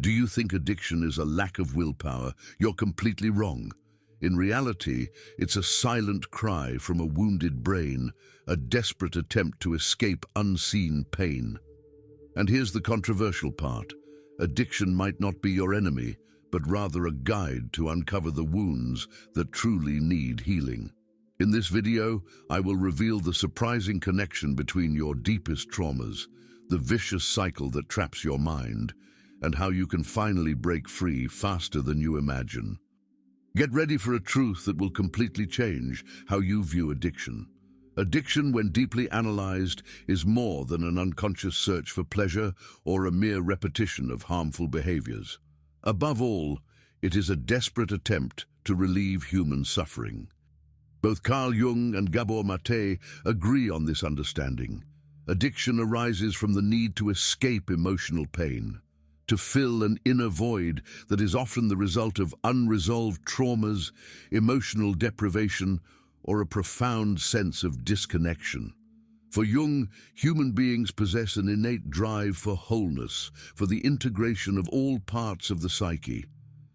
Do you think addiction is a lack of willpower? You're completely wrong. In reality, it's a silent cry from a wounded brain, a desperate attempt to escape unseen pain. And here's the controversial part. Addiction might not be your enemy, but rather a guide to uncover the wounds that truly need healing. In this video, I will reveal the surprising connection between your deepest traumas, the vicious cycle that traps your mind, and how you can finally break free faster than you imagine. Get ready for a truth that will completely change how you view addiction. Addiction, when deeply analyzed, is more than an unconscious search for pleasure or a mere repetition of harmful behaviors. Above all, it is a desperate attempt to relieve human suffering. Both Carl Jung and Gabor Mate agree on this understanding. Addiction arises from the need to escape emotional pain, to fill an inner void that is often the result of unresolved traumas, emotional deprivation, or a profound sense of disconnection. For Jung, human beings possess an innate drive for wholeness, for the integration of all parts of the psyche.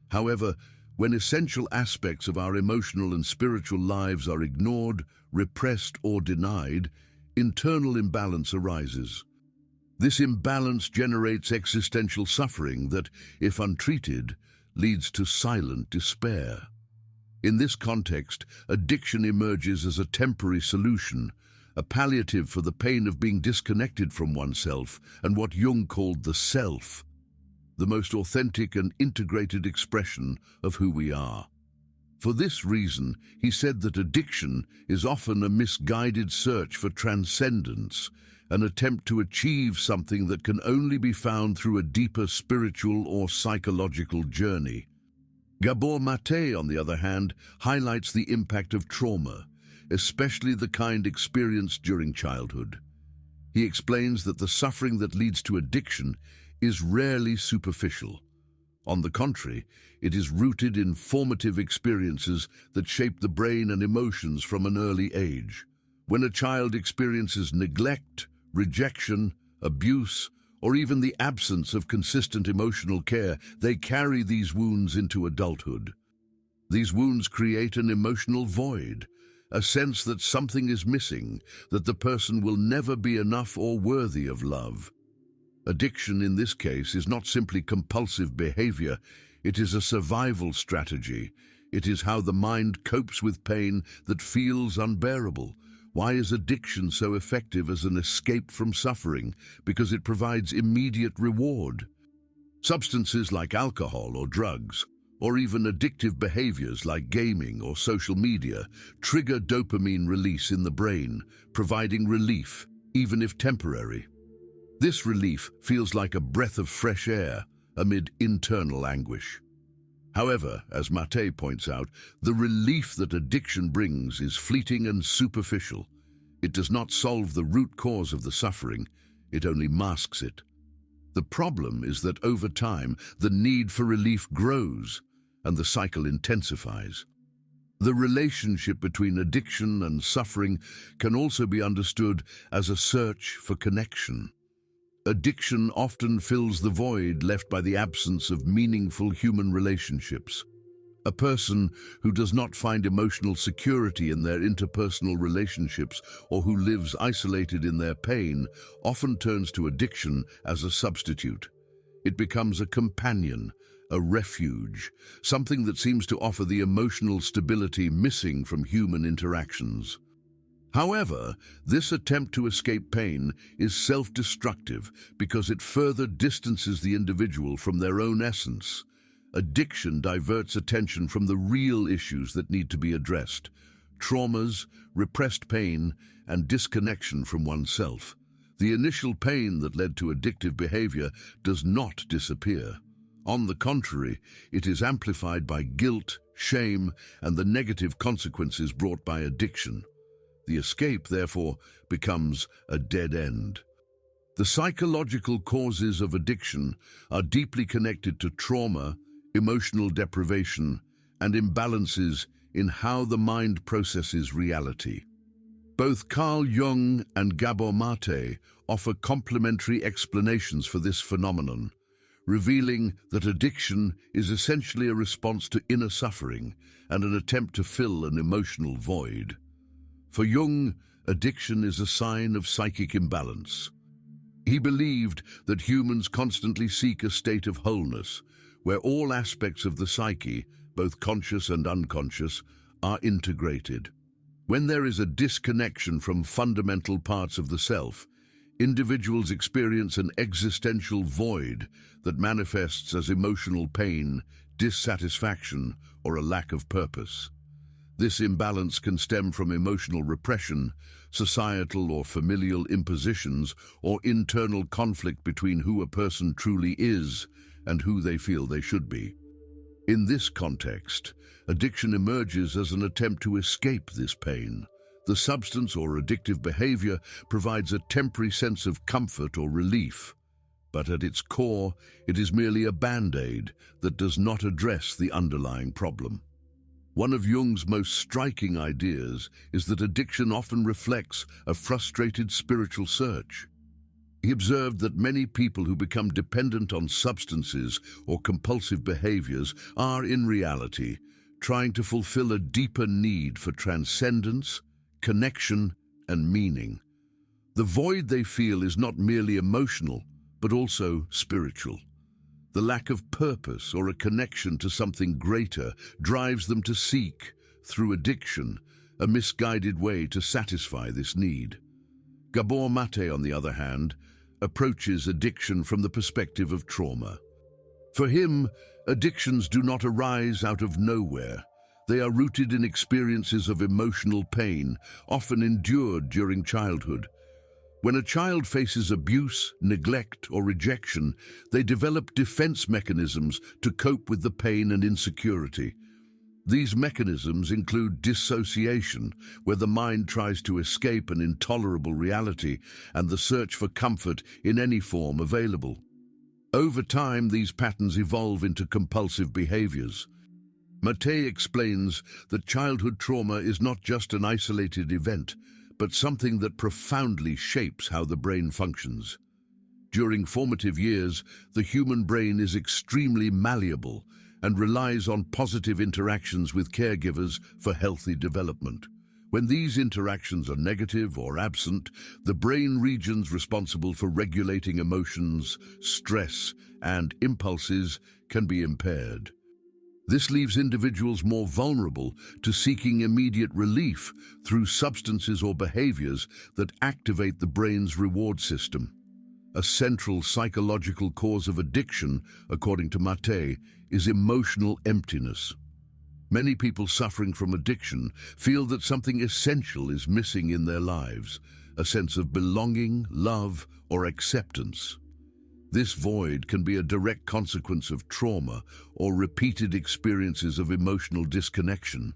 However, when essential aspects of our emotional and spiritual lives are ignored, repressed, or denied, internal imbalance arises. This imbalance generates existential suffering that, if untreated, leads to silent despair. In this context, addiction emerges as a temporary solution, a palliative for the pain of being disconnected from oneself and what Jung called the self, the most authentic and integrated expression of who we are. For this reason, he said that addiction is often a misguided search for transcendence, an attempt to achieve something that can only be found through a deeper spiritual or psychological journey. Gabor Mate, on the other hand, highlights the impact of trauma, especially the kind experienced during childhood. He explains that the suffering that leads to addiction is rarely superficial. On the contrary, it is rooted in formative experiences that shape the brain and emotions from an early age. When a child experiences neglect, rejection, abuse, or even the absence of consistent emotional care, they carry these wounds into adulthood. These wounds create an emotional void, a sense that something is missing, that the person will never be enough or worthy of love. Addiction in this case is not simply compulsive behavior, it is a survival strategy. It is how the mind copes with pain that feels unbearable. Why is addiction so effective as an escape from suffering? Because it provides immediate reward. Substances like alcohol or drugs, or even addictive behaviors like gaming or social media, trigger dopamine release in the brain, providing relief, even if temporary. This relief feels like a breath of fresh air amid internal anguish. However, as Mate points out, the relief that addiction brings is fleeting and superficial. It does not solve the root cause of the suffering, it only masks it. The problem is that over time, the need for relief grows and the cycle intensifies. The relationship between addiction and suffering can also be understood as a search for connection. Addiction often fills the void left by the absence of meaningful human relationships. A person who does not find emotional security in their interpersonal relationships or who lives isolated in their pain often turns to addiction as a substitute. It becomes a companion, a refuge, something that seems to offer the emotional stability missing from human interactions. However, this attempt to escape pain is self-destructive because it further distances the individual from their own essence. Addiction diverts attention from the real issues that need to be addressed: traumas, repressed pain, and disconnection from oneself. The initial pain that led to addictive behavior does not disappear. On the contrary, it is amplified by guilt, shame, and the negative consequences brought by addiction. The escape, therefore, becomes a dead end. The psychological causes of addiction are deeply connected to trauma, emotional deprivation, and imbalances in how the mind processes reality. Both Carl Jung and Gabor Mate offer complementary explanations for this phenomenon, revealing that addiction is essentially a response to inner suffering and an attempt to fill an emotional void. For Jung, addiction is a sign of psychic imbalance. He believed that humans constantly seek a state of wholeness, where all aspects of the psyche, both conscious and unconscious, are integrated. When there is a disconnection from fundamental parts of the self, individuals experience an existential void that manifests as emotional pain, dissatisfaction, or a lack of purpose. This imbalance can stem from emotional repression, societal or familial impositions, or internal conflict between who a person truly is and who they feel they should be. In this context, addiction emerges as an attempt to escape this pain. The substance or addictive behavior provides a temporary sense of comfort or relief, but at its core, it is merely a band-aid that does not address the underlying problem. One of Jung's most striking ideas is that addiction often reflects a frustrated spiritual search. He observed that many people who become dependent on substances or compulsive behaviors are, in reality, trying to fulfill a deeper need for transcendence, connection, and meaning. The void they feel is not merely emotional, but also spiritual. The lack of purpose or a connection to something greater drives them to seek, through addiction, a misguided way to satisfy this need. Gabor Mate, on the other hand, approaches addiction from the perspective of trauma. For him, addictions do not arise out of nowhere. They are rooted in experiences of emotional pain, often endured during childhood. When a child faces abuse, neglect, or rejection, they develop defense mechanisms to cope with the pain and insecurity. These mechanisms include dissociation, where the mind tries to escape an intolerable reality, and the search for comfort in any form available. Over time, these patterns evolve into compulsive behaviors. Mate explains that childhood trauma is not just an isolated event, but something that profoundly shapes how the brain functions. During formative years, the human brain is extremely malleable and relies on positive interactions with caregivers for healthy development. When these interactions are negative or absent, the brain regions responsible for regulating emotions, stress, and impulses can be impaired. This leaves individuals more vulnerable to seeking immediate relief through substances or behaviors that activate the brain's reward system. A central psychological cause of addiction, according to Mate, is emotional emptiness. Many people suffering from addiction feel that something essential is missing in their lives, a sense of belonging, love, or acceptance. This void can be a direct consequence of trauma or repeated experiences of emotional disconnection.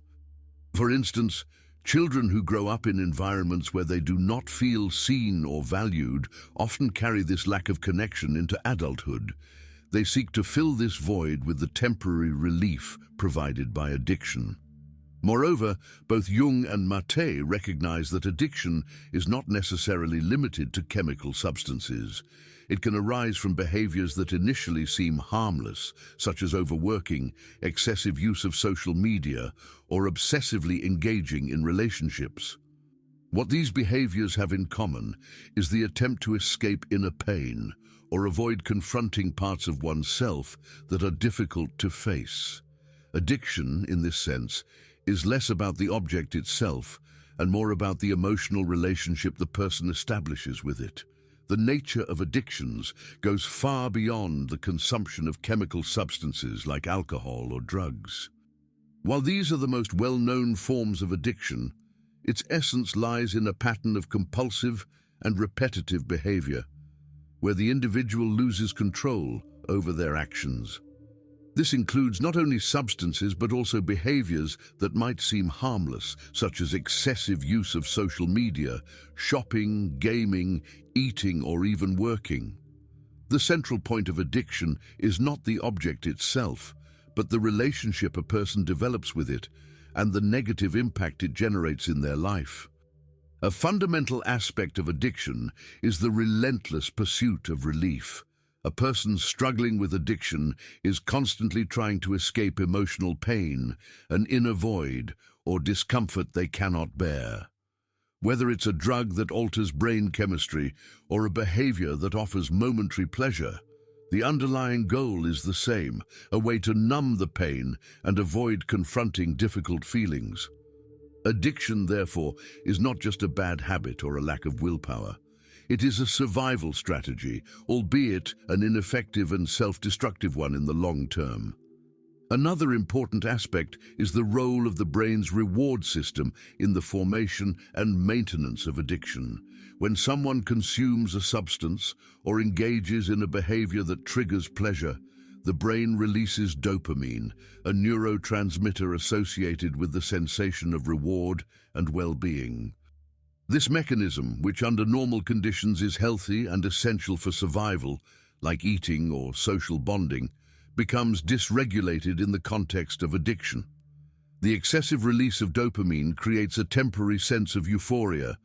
For instance, children who grow up in environments where they do not feel seen or valued often carry this lack of connection into adulthood. They seek to fill this void with the temporary relief provided by addiction. Moreover, both Jung and Mate recognize that addiction is not necessarily limited to chemical substances. It can arise from behaviors that initially seem harmless, such as overworking, excessive use of social media, or obsessively engaging in relationships. What these behaviors have in common is the attempt to escape inner pain or avoid confronting parts of oneself that are difficult to face. Addiction, in this sense, is less about the object itself and more about the emotional relationship the person establishes with it. The nature of addictions goes far beyond the consumption of chemical substances like alcohol or drugs. While these are the most well-known forms of addiction, its essence lies in a pattern of compulsive and repetitive behavior, where the individual loses control over their actions. This includes not only substances but also behaviors that might seem harmless, such as excessive use of social media, shopping, gaming, eating, or even working. The central point of addiction is not the object itself, but the relationship a person develops with it and the negative impact it generates in their life. A fundamental aspect of addiction is the relentless pursuit of relief, A person struggling with addiction is constantly trying to escape emotional pain, an inner void, or discomfort they cannot bear. Whether it's a drug that alters brain chemistry or a behavior that offers momentary pleasure, the underlying goal is the same, a way to numb the pain and avoid confronting difficult feelings. Addiction, therefore, is not just a bad habit or a lack of willpower. It is a survival strategy, albeit an ineffective and self-destructive one in the long term. Another important aspect is the role of the brain's reward system in the formation and maintenance of addiction. When someone consumes a substance or engages in a behavior that triggers pleasure, the brain releases dopamine, a neurotransmitter associated with the sensation of reward and well-being. This mechanism, which under normal conditions is healthy and essential for survival, like eating or social bonding, becomes dysregulated in the context of addiction. The excessive release of dopamine creates a temporary sense of euphoria,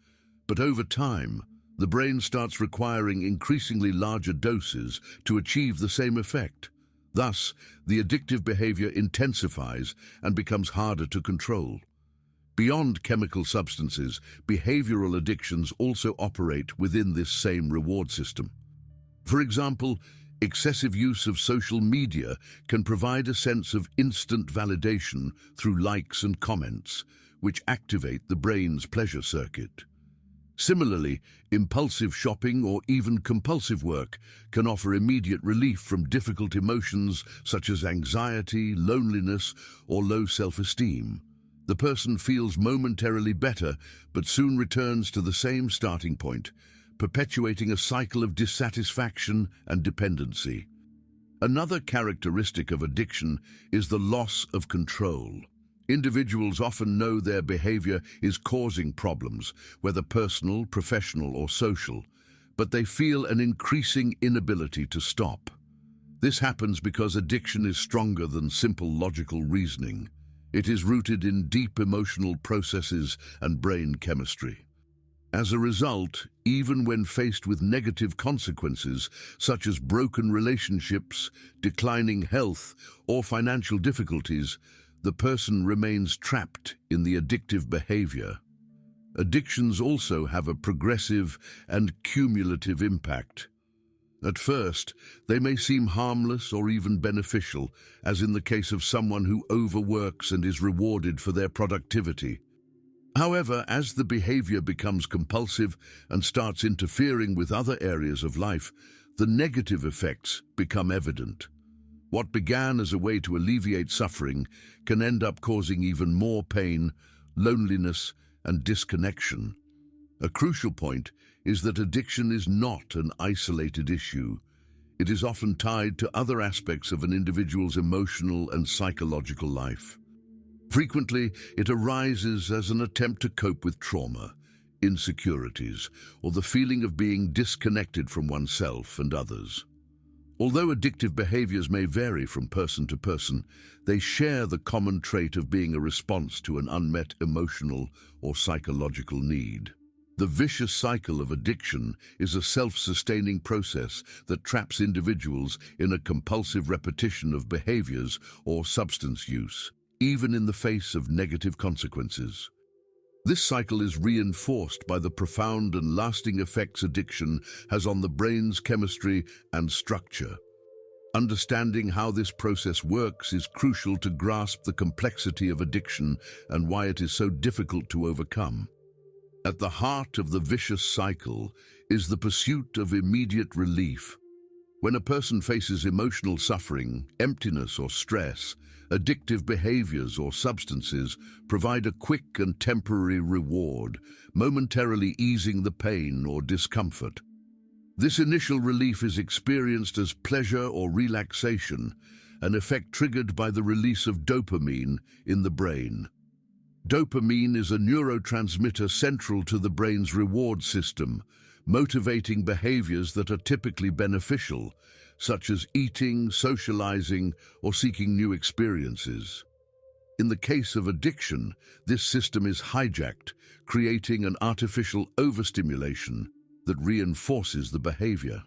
but over time, the brain starts requiring increasingly larger doses to achieve the same effect. Thus, the addictive behavior intensifies and becomes harder to control. Beyond chemical substances, behavioral addictions also operate within this same reward system. For example, excessive use of social media can provide a sense of instant validation through likes and comments, which activate the brain's pleasure circuit. Similarly, impulsive shopping or even compulsive work can offer immediate relief from difficult emotions such as anxiety, loneliness, or low self-esteem. The person feels momentarily better, but soon returns to the same starting point, perpetuating a cycle of dissatisfaction and dependency. Another characteristic of addiction is the loss of control. Individuals often know their behavior is causing problems, whether personal, professional, or social, but they feel an increasing inability to stop. This happens because addiction is stronger than simple logical reasoning. It is rooted in deep emotional processes and brain chemistry. As a result, even when faced with negative consequences, such as broken relationships, declining health, or financial difficulties, the person remains trapped in the addictive behavior. Addictions also have a progressive and cumulative impact. At first, they may seem harmless or even beneficial, as in the case of someone who overworks and is rewarded for their productivity. However, as the behavior becomes compulsive and starts interfering with other areas of life, the negative effects become evident. What began as a way to alleviate suffering can end up causing even more pain, loneliness, and disconnection. A crucial point is that addiction is not an isolated issue. It is often tied to other aspects of an individual's emotional and psychological life. Frequently, it arises as an attempt to cope with trauma, insecurities, or the feeling of being disconnected from oneself and others. Although addictive behaviors may vary from person to person, they share the common trait of being a response to an unmet emotional or psychological need. The vicious cycle of addiction is a self-sustaining process that traps individuals in a compulsive repetition of behaviors or substance use, even in the face of negative consequences. This cycle is reinforced by the profound and lasting effects addiction has on the brain's chemistry and structure. Understanding how this process works is crucial to grasp the complexity of addiction and why it is so difficult to overcome. At the heart of the vicious cycle is the pursuit of immediate relief. When a person faces emotional suffering, emptiness, or stress, addictive behaviors or substances provide a quick and temporary reward, momentarily easing the pain or discomfort. This initial relief is experienced as pleasure or relaxation, an effect triggered by the release of dopamine in the brain. Dopamine is a neurotransmitter central to the brain's reward system, motivating behaviors that are typically beneficial, such as eating, socializing, or seeking new experiences. In the case of addiction, this system is hijacked, creating an artificial overstimulation that reinforces the behavior.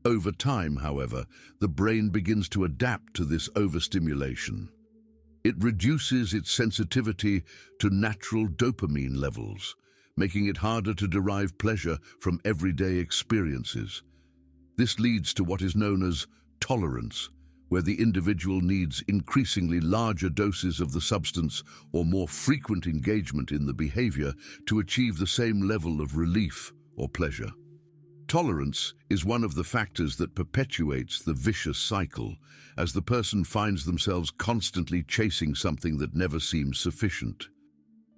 Over time, however, the brain begins to adapt to this overstimulation. It reduces its sensitivity to natural dopamine levels, making it harder to derive pleasure from everyday experiences. This leads to what is known as tolerance, where the individual needs increasingly larger doses of the substance or more frequent engagement in the behavior to achieve the same level of relief or pleasure. Tolerance is one of the factors that perpetuates the vicious cycle, as the person finds themselves constantly chasing something that never seems sufficient.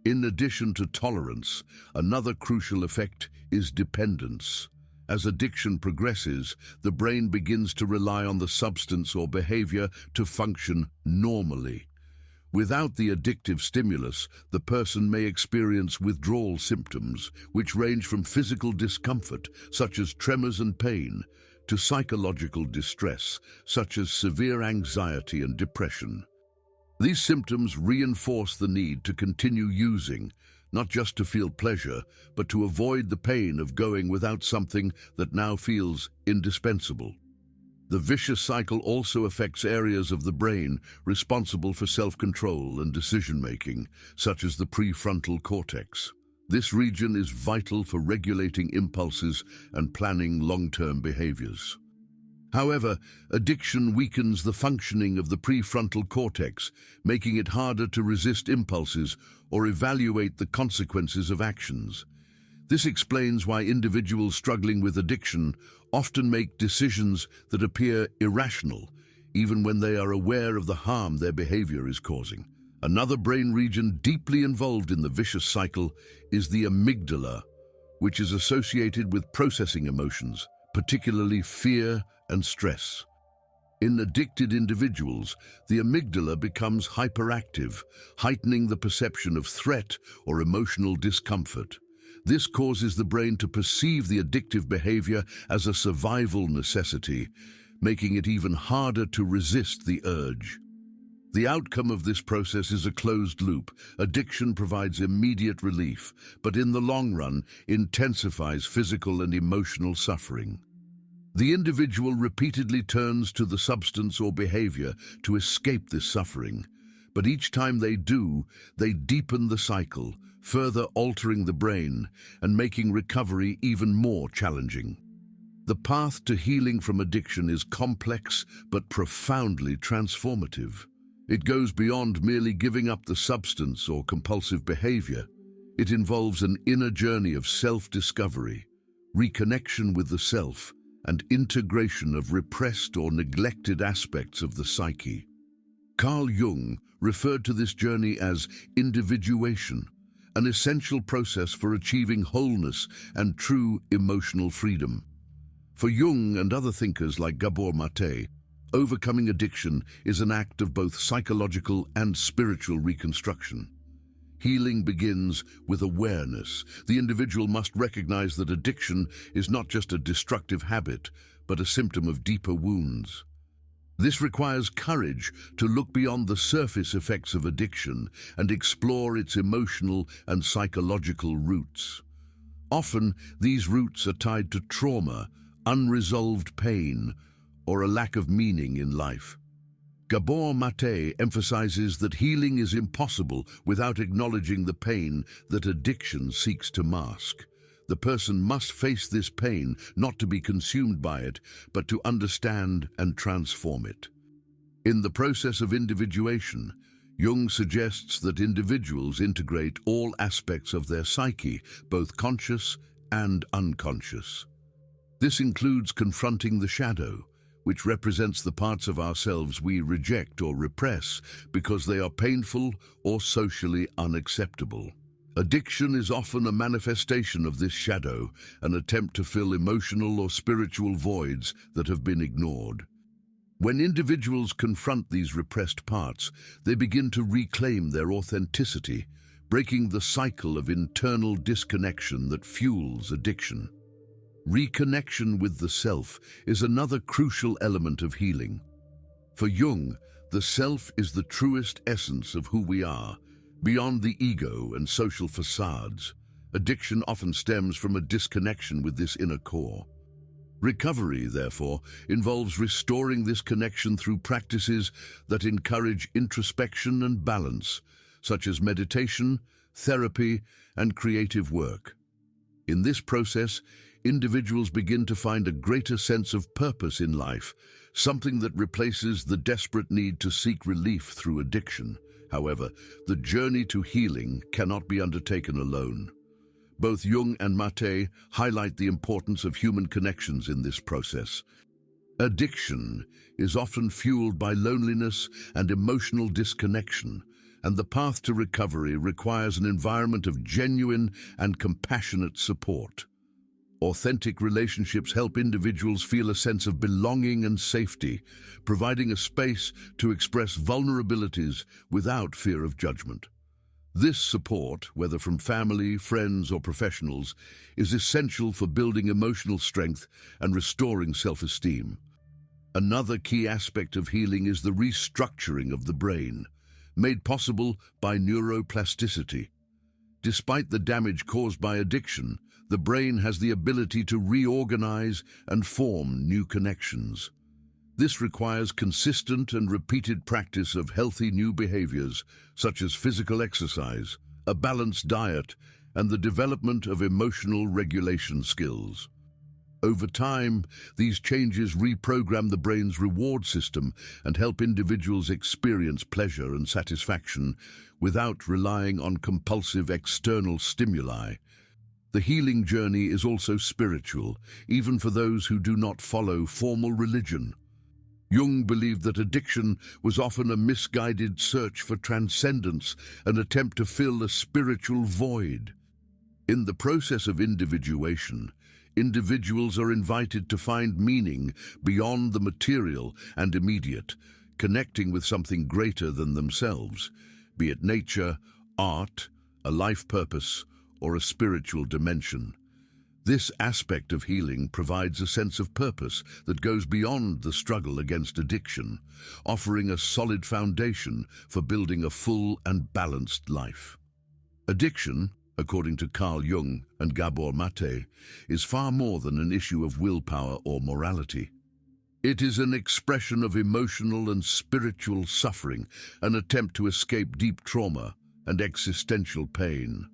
In addition to tolerance, another crucial effect is dependence. As addiction progresses, the brain begins to rely on the substance or behavior to function normally. Without the addictive stimulus, the person may experience withdrawal symptoms, which range from physical discomfort, such as tremors and pain, to psychological distress, such as severe anxiety and depression. These symptoms reinforce the need to continue using, not just to feel pleasure, but to avoid the pain of going without something that now feels indispensable. The vicious cycle also affects areas of the brain responsible for self-control and decision-making, such as the prefrontal cortex. This region is vital for regulating impulses and planning long-term behaviors. However, addiction weakens the functioning of the prefrontal cortex, making it harder to resist impulses or evaluate the consequences of actions. This explains why individuals struggling with addiction often make decisions that appear irrational, even when they are aware of the harm their behavior is causing. Another brain region deeply involved in the vicious cycle is the amygdala, which is associated with processing emotions, particularly fear and stress. In addicted individuals, the amygdala becomes hyperactive, heightening the perception of threat or emotional discomfort. This causes the brain to perceive the addictive behavior as a survival necessity, making it even harder to resist the urge. The outcome of this process is a closed loop. Addiction provides immediate relief, but in the long run, intensifies physical and emotional suffering. The individual repeatedly turns to the substance or behavior to escape this suffering, but each time they do, they deepen the cycle, further altering the brain and making recovery even more challenging. The path to healing from addiction is complex but profoundly transformative. It goes beyond merely giving up the substance or compulsive behavior. It involves an inner journey of self-discovery, reconnection with the self, and integration of repressed or neglected aspects of the psyche. Carl Jung referred to this journey as individuation, an essential process for achieving wholeness and true emotional freedom. For Jung and other thinkers like Gabor Mate, overcoming addiction is an act of both psychological and spiritual reconstruction. Healing begins with awareness. The individual must recognize that addiction is not just a destructive habit, but a symptom of deeper wounds. This requires courage to look beyond the surface effects of addiction and explore its emotional and psychological roots. Often, these roots are tied to trauma, unresolved pain, or a lack of meaning in life. Gabor Mate emphasizes that healing is impossible without acknowledging the pain that addiction seeks to mask. The person must face this pain, not to be consumed by it, but to understand and transform it. In the process of individuation, Jung suggests that individuals integrate all aspects of their psyche, both conscious and unconscious. This includes confronting the shadow, which represents the parts of ourselves we reject or repress because they are painful or socially unacceptable. Addiction is often a manifestation of this shadow, an attempt to fill emotional or spiritual voids that have been ignored. When individuals confront these repressed parts, they begin to reclaim their authenticity, breaking the cycle of internal disconnection that fuels addiction. Reconnection with the self is another crucial element of healing. For Jung, the self is the truest essence of who we are, beyond the ego and social facades. Addiction often stems from a disconnection with this inner core. Recovery, therefore, involves restoring this connection through practices that encourage introspection and balance, such as meditation, therapy, and creative work. In this process, individuals begin to find a greater sense of purpose in life, something that replaces the desperate need to seek relief through addiction. However, the journey to healing cannot be undertaken alone. Both Jung and Gabor highlight the importance of human connections in this process. Addiction is often fueled by loneliness and emotional disconnection, and the path to recovery requires an environment of genuine and compassionate support. Authentic relationships help individuals feel a sense of belonging and safety, providing a space to express vulnerabilities without fear of judgment. This support, whether from family, friends, or professionals, is essential for building emotional strength and restoring self-esteem. Another key aspect of healing is the restructuring of the brain, made possible by neuroplasticity. Despite the damage caused by addiction, the brain has the ability to reorganize and form new connections. This requires consistent and repeated practice of healthy new behaviors, such as physical exercise, a balanced diet, and the development of emotional regulation skills. Over time, these changes reprogram the brain's reward system and help individuals experience pleasure and satisfaction without relying on compulsive external stimuli. The healing journey is also spiritual, even for those who do not follow formal religion. Jung believed that addiction was often a misguided search for transcendence, an attempt to fill a spiritual void. In the process of individuation, individuals are invited to find meaning beyond the material and immediate, connecting with something greater than themselves, be it nature, art, a life purpose, or a spiritual dimension. This aspect of healing provides a sense of purpose that goes beyond the struggle against addiction, offering a solid foundation for building a full and balanced life. Addiction, according to Carl Jung and Gabor Mate, is far more than an issue of willpower or morality. It is an expression of emotional and spiritual suffering, an attempt to escape deep trauma and existential pain.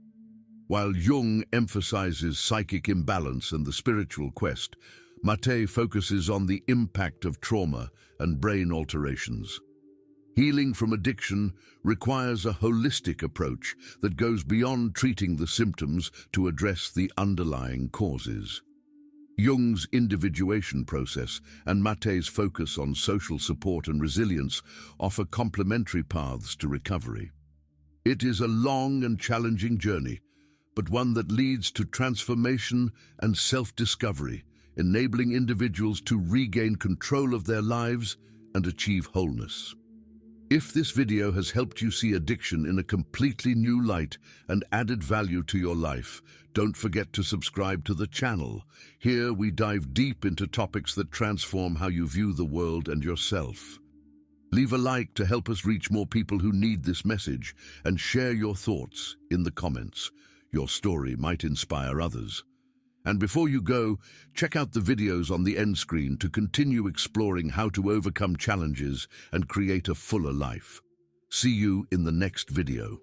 While Jung emphasizes psychic imbalance and the spiritual quest, Mate focuses on the impact of trauma and brain alterations. Healing from addiction requires a holistic approach that goes beyond treating the symptoms to address the underlying causes. Jung's individuation process and Mate's focus on social support and resilience offer complementary paths to recovery. It is a long and challenging journey, but one that leads to transformation and self-discovery, enabling individuals to regain control of their lives and achieve wholeness. If this video has helped you see addiction in a completely new light and added value to your life, don't forget to subscribe to the channel. Here we dive deep into topics that transform how you view the world and yourself. Leave a like to help us reach more people who need this message, and share your thoughts in the comments. Your story might inspire others. And before you go, check out the videos on the end screen to continue exploring how to overcome challenges and create a fuller life. See you in the next video.